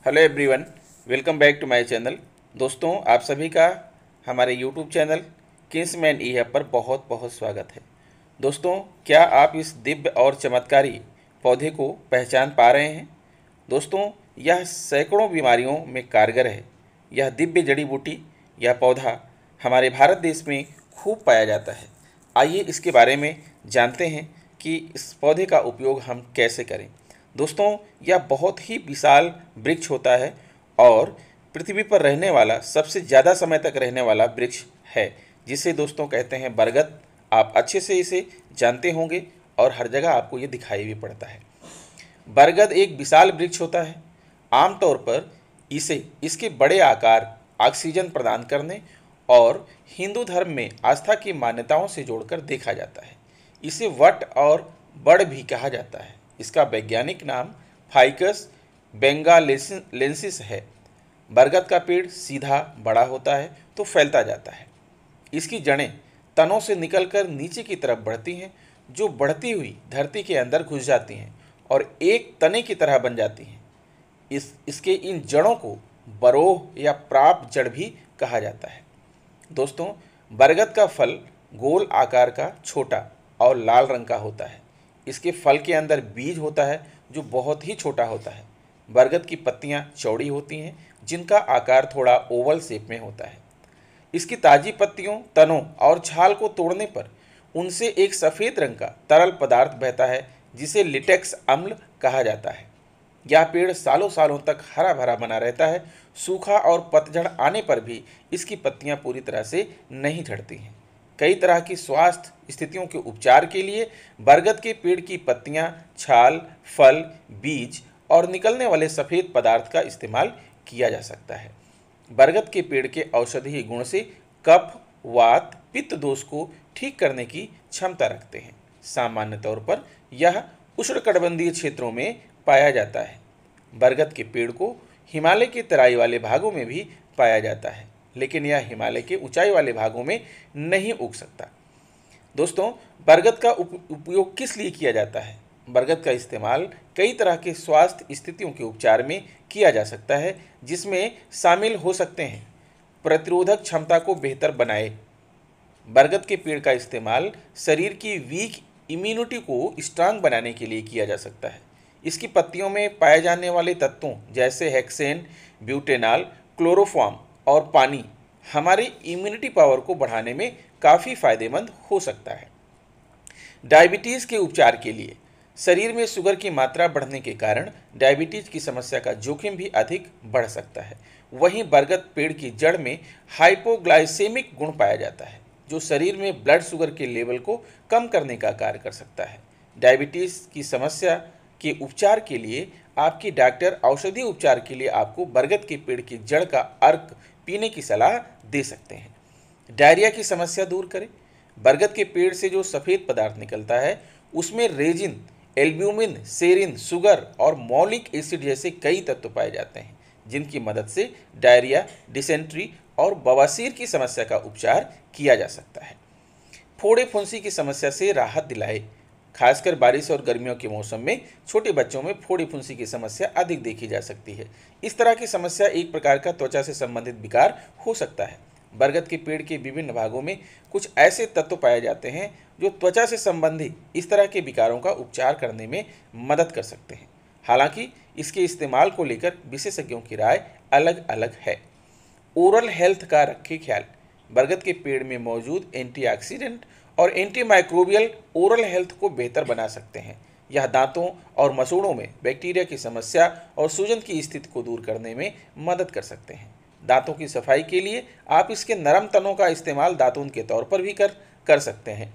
Hello everyone, welcome back to my channel. दोस्तों, आप सभी का हमारे YouTube channel Kingsman E hub पर बहुत बहुत स्वागत है। दोस्तों, क्या आप इस दिव्य और चमत्कारी पौधे को पहचान पा रहे हैं? दोस्तों, यह सैकड़ों बीमारियों में कारगर है। यह दिव्य जड़ी बूटी, यह पौधा हमारे भारत देश में खूब पाया जाता है। आइए इसके बारे में जानते हैं कि इस पौधे का उपयोग हम कैसे करें। दोस्तों, यह बहुत ही विशाल वृक्ष होता है और पृथ्वी पर रहने वाला सबसे ज़्यादा समय तक रहने वाला वृक्ष है, जिसे दोस्तों कहते हैं बरगद। आप अच्छे से इसे जानते होंगे और हर जगह आपको ये दिखाई भी पड़ता है। बरगद एक विशाल वृक्ष होता है। आमतौर पर इसे इसके बड़े आकार, ऑक्सीजन प्रदान करने और हिंदू धर्म में आस्था की मान्यताओं से जोड़कर देखा जाता है। इसे वट और बड़ भी कहा जाता है। इसका वैज्ञानिक नाम फाइकस बेंगालेंसिस है। बरगद का पेड़ सीधा बड़ा होता है तो फैलता जाता है। इसकी जड़ें तनों से निकलकर नीचे की तरफ बढ़ती हैं, जो बढ़ती हुई धरती के अंदर घुस जाती हैं और एक तने की तरह बन जाती हैं। इसके इन जड़ों को बरोह या प्राप जड़ भी कहा जाता है। दोस्तों, बरगद का फल गोल आकार का, छोटा और लाल रंग का होता है। इसके फल के अंदर बीज होता है जो बहुत ही छोटा होता है। बरगद की पत्तियां चौड़ी होती हैं, जिनका आकार थोड़ा ओवल शेप में होता है। इसकी ताज़ी पत्तियों, तनों और छाल को तोड़ने पर उनसे एक सफ़ेद रंग का तरल पदार्थ बहता है, जिसे लिटेक्स अम्ल कहा जाता है। यह पेड़ सालों सालों तक हरा भरा बना रहता है। सूखा और पतझड़ आने पर भी इसकी पत्तियां पूरी तरह से नहीं झड़ती हैं। कई तरह की स्वास्थ्य स्थितियों के उपचार के लिए बरगद के पेड़ की पत्तियां, छाल, फल, बीज और निकलने वाले सफ़ेद पदार्थ का इस्तेमाल किया जा सकता है। बरगद के पेड़ के औषधीय गुण से कफ, वात, पित्त दोष को ठीक करने की क्षमता रखते हैं। सामान्य तौर पर यह उष्णकटिबंधीय क्षेत्रों में पाया जाता है। बरगद के पेड़ को हिमालय के तराई वाले भागों में भी पाया जाता है, लेकिन यह हिमालय के ऊंचाई वाले भागों में नहीं उग सकता। दोस्तों, बरगद का उपयोग किस लिए किया जाता है? बरगद का इस्तेमाल कई तरह के स्वास्थ्य स्थितियों के उपचार में किया जा सकता है, जिसमें शामिल हो सकते हैं प्रतिरोधक क्षमता को बेहतर बनाए। बरगद के पेड़ का इस्तेमाल शरीर की वीक इम्यूनिटी को स्ट्रांग बनाने के लिए किया जा सकता है। इसकी पत्तियों में पाए जाने वाले तत्वों जैसे हेक्सेन, ब्यूटेनॉल, क्लोरोफॉर्म और पानी हमारे इम्यूनिटी पावर को बढ़ाने में काफ़ी फायदेमंद हो सकता है। डायबिटीज़ के उपचार के लिए शरीर में शुगर की मात्रा बढ़ने के कारण डायबिटीज़ की समस्या का जोखिम भी अधिक बढ़ सकता है। वहीं बरगद पेड़ की जड़ में हाइपोग्लाइसेमिक गुण पाया जाता है, जो शरीर में ब्लड शुगर के लेवल को कम करने का कार्य कर सकता है। डायबिटीज़ की समस्या के उपचार के लिए आपकी डॉक्टर औषधि उपचार के लिए आपको बरगद के पेड़ की जड़ का अर्क पीने की सलाह दे सकते हैं। डायरिया की समस्या दूर करें। बरगद के पेड़ से जो सफ़ेद पदार्थ निकलता है, उसमें रेजिन, एल्ब्यूमिन, सेरिन, शुगर और मौलिक एसिड जैसे कई तत्व पाए जाते हैं, जिनकी मदद से डायरिया, डिसेंट्री और बवासीर की समस्या का उपचार किया जा सकता है। फोड़े फुंसी की समस्या से राहत दिलाए। खासकर बारिश और गर्मियों के मौसम में छोटे बच्चों में फोड़ी फुंसी की समस्या अधिक देखी जा सकती है। इस तरह की समस्या एक प्रकार का त्वचा से संबंधित विकार हो सकता है। बरगद के पेड़ के विभिन्न भागों में कुछ ऐसे तत्व पाए जाते हैं जो त्वचा से संबंधित इस तरह के विकारों का उपचार करने में मदद कर सकते हैं। हालांकि इसके इस्तेमाल को लेकर विशेषज्ञों की राय अलग अलग है। ओरल हेल्थ का रखें ख्याल। बरगद के पेड़ में मौजूद एंटीऑक्सीडेंट और एंटीमाइक्रोबियल ओरल हेल्थ को बेहतर बना सकते हैं। यह दांतों और मसूड़ों में बैक्टीरिया की समस्या और सूजन की स्थिति को दूर करने में मदद कर सकते हैं। दांतों की सफाई के लिए आप इसके नरम तनों का इस्तेमाल दातून के तौर पर भी कर सकते हैं।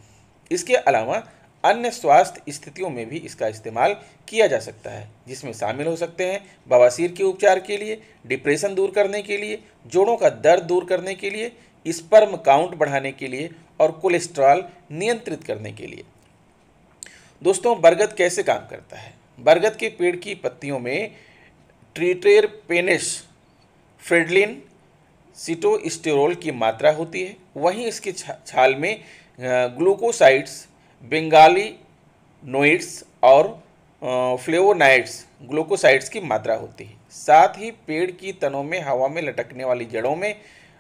इसके अलावा अन्य स्वास्थ्य स्थितियों में भी इसका इस्तेमाल किया जा सकता है, जिसमें शामिल हो सकते हैं बवासीर के उपचार के लिए, डिप्रेशन दूर करने के लिए, जोड़ों का दर्द दूर करने के लिए, स्पर्म काउंट बढ़ाने के लिए और कोलेस्ट्रॉल नियंत्रित करने के लिए। दोस्तों, बरगद कैसे काम करता है? बरगद के पेड़ की पत्तियों में ट्रिटेरपेनेस, फ्रेडलिन, सिटोस्टेरोल की मात्रा होती है। वहीं इसके छाल में ग्लूकोसाइड्स, बेंगाली नोइड्स और फ्लेवोनाइड्स ग्लूकोसाइड्स की मात्रा होती है। साथ ही पेड़ की तनों में हवा में लटकने वाली जड़ों में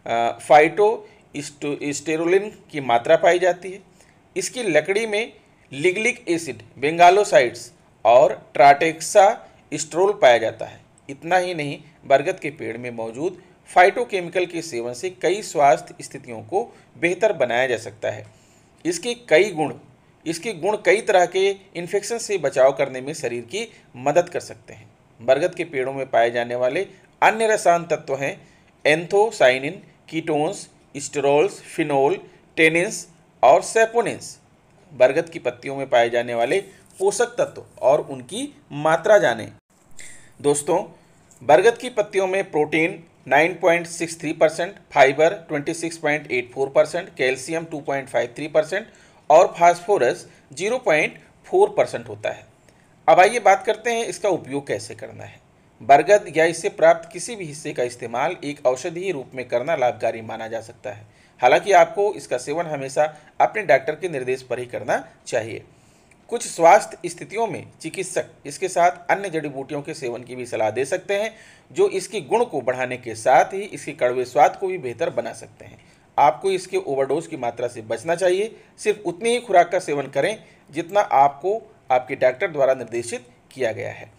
फाइटो स्टेरोलिन की मात्रा पाई जाती है। इसकी लकड़ी में लिग्लिक एसिड, बेंगालोसाइड्स और ट्राटेक्सा स्ट्रोल पाया जाता है। इतना ही नहीं, बरगद के पेड़ में मौजूद फाइटोकेमिकल के सेवन से कई स्वास्थ्य स्थितियों को बेहतर बनाया जा सकता है। इसके गुण कई तरह के इन्फेक्शन से बचाव करने में शरीर की मदद कर सकते हैं। बरगद के पेड़ों में पाए जाने वाले अन्य रसायन तत्व हैं anthocyanin, ketones, sterols, phenol, tannins और सैपोनिन्स। बरगद की पत्तियों में पाए जाने वाले पोषक तत्व और उनकी मात्रा जानें। दोस्तों, बरगद की पत्तियों में प्रोटीन 9.63%, फाइबर 26.84%, कैल्शियम 2.53% और फास्फोरस 0.4% होता है। अब आइए बात करते हैं इसका उपयोग कैसे करना है। बरगद या इससे प्राप्त किसी भी हिस्से का इस्तेमाल एक औषधीय रूप में करना लाभकारी माना जा सकता है। हालांकि आपको इसका सेवन हमेशा अपने डॉक्टर के निर्देश पर ही करना चाहिए। कुछ स्वास्थ्य स्थितियों में चिकित्सक इसके साथ अन्य जड़ी बूटियों के सेवन की भी सलाह दे सकते हैं, जो इसके गुण को बढ़ाने के साथ ही इसके कड़वे स्वाद को भी बेहतर बना सकते हैं। आपको इसके ओवरडोज की मात्रा से बचना चाहिए। सिर्फ उतनी ही खुराक का सेवन करें जितना आपको आपके डॉक्टर द्वारा निर्देशित किया गया है।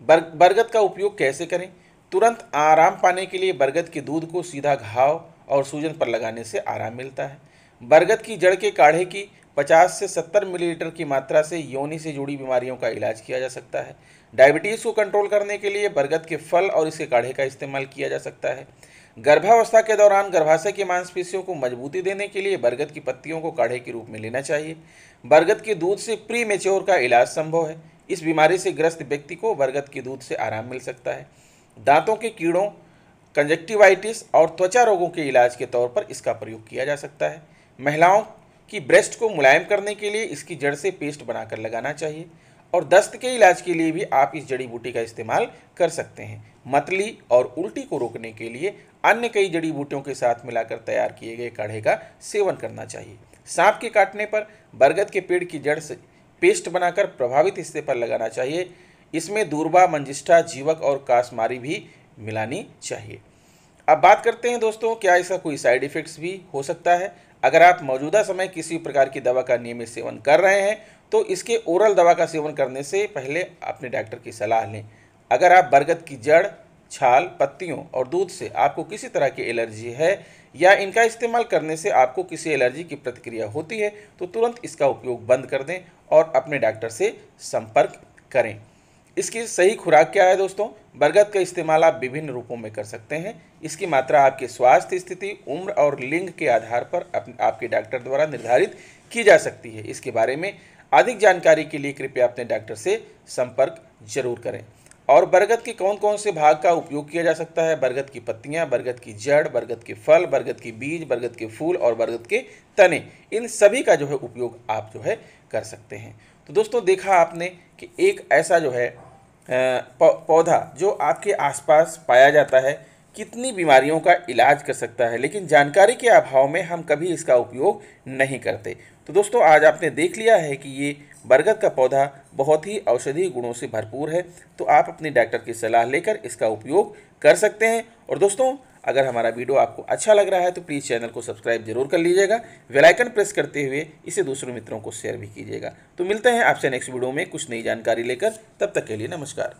बरगद का उपयोग कैसे करें? तुरंत आराम पाने के लिए बरगद के दूध को सीधा घाव और सूजन पर लगाने से आराम मिलता है। बरगद की जड़ के काढ़े की 50 से 70 मिलीलीटर की मात्रा से योनि से जुड़ी बीमारियों का इलाज किया जा सकता है। डायबिटीज़ को कंट्रोल करने के लिए बरगद के फल और इसके काढ़े का इस्तेमाल किया जा सकता है। गर्भावस्था के दौरान गर्भाशय की मांसपेशियों को मजबूती देने के लिए बरगद की पत्तियों को काढ़े के रूप में लेना चाहिए। बरगद के दूध से प्री मेच्योर का इलाज संभव है। इस बीमारी से ग्रस्त व्यक्ति को बरगद के दूध से आराम मिल सकता है। दांतों के कीड़ों, कंजक्टिवाइटिस और त्वचा रोगों के इलाज के तौर पर इसका प्रयोग किया जा सकता है। महिलाओं की ब्रेस्ट को मुलायम करने के लिए इसकी जड़ से पेस्ट बनाकर लगाना चाहिए और दस्त के इलाज के लिए भी आप इस जड़ी बूटी का इस्तेमाल कर सकते हैं। मतली और उल्टी को रोकने के लिए अन्य कई जड़ी बूटियों के साथ मिलाकर तैयार किए गए काढ़े का सेवन करना चाहिए। सांप के काटने पर बरगद के पेड़ की जड़ से पेस्ट बनाकर प्रभावित हिस्से पर लगाना चाहिए। इसमें दूर्वा, मंजिष्ठा, जीवक और कासमारी भी मिलानी चाहिए। अब बात करते हैं दोस्तों, क्या इसका कोई साइड इफ़ेक्ट्स भी हो सकता है? अगर आप मौजूदा समय किसी प्रकार की दवा का नियमित सेवन कर रहे हैं तो इसके ओरल दवा का सेवन करने से पहले अपने डॉक्टर की सलाह लें। अगर आप बरगद की जड़, छाल, पत्तियों और दूध से आपको किसी तरह की एलर्जी है या इनका इस्तेमाल करने से आपको किसी एलर्जी की प्रतिक्रिया होती है तो तुरंत इसका उपयोग बंद कर दें और अपने डॉक्टर से संपर्क करें। इसकी सही खुराक क्या है दोस्तों? बरगद का इस्तेमाल आप विभिन्न रूपों में कर सकते हैं। इसकी मात्रा आपके स्वास्थ्य स्थिति, उम्र और लिंग के आधार पर आपके डॉक्टर द्वारा निर्धारित की जा सकती है। इसके बारे में अधिक जानकारी के लिए कृपया अपने डॉक्टर से संपर्क जरूर करें। और बरगद के कौन कौन से भाग का उपयोग किया जा सकता है? बरगद की पत्तियां, बरगद की जड़, बरगद के फल, बरगद के बीज, बरगद के फूल और बरगद के तने, इन सभी का उपयोग आप कर सकते हैं। तो दोस्तों, देखा आपने कि एक ऐसा पौधा जो आपके आसपास पाया जाता है कितनी बीमारियों का इलाज कर सकता है, लेकिन जानकारी के अभाव में हम कभी इसका उपयोग नहीं करते। तो दोस्तों, आज आपने देख लिया है कि ये बरगद का पौधा बहुत ही औषधीय गुणों से भरपूर है। तो आप अपने डॉक्टर की सलाह लेकर इसका उपयोग कर सकते हैं। और दोस्तों, अगर हमारा वीडियो आपको अच्छा लग रहा है तो प्लीज़ चैनल को सब्सक्राइब जरूर कर लीजिएगा। बेल आइकन प्रेस करते हुए इसे दूसरों मित्रों को शेयर भी कीजिएगा। तो मिलते हैं आपसे नेक्स्ट वीडियो में कुछ नई जानकारी लेकर। तब तक के लिए नमस्कार।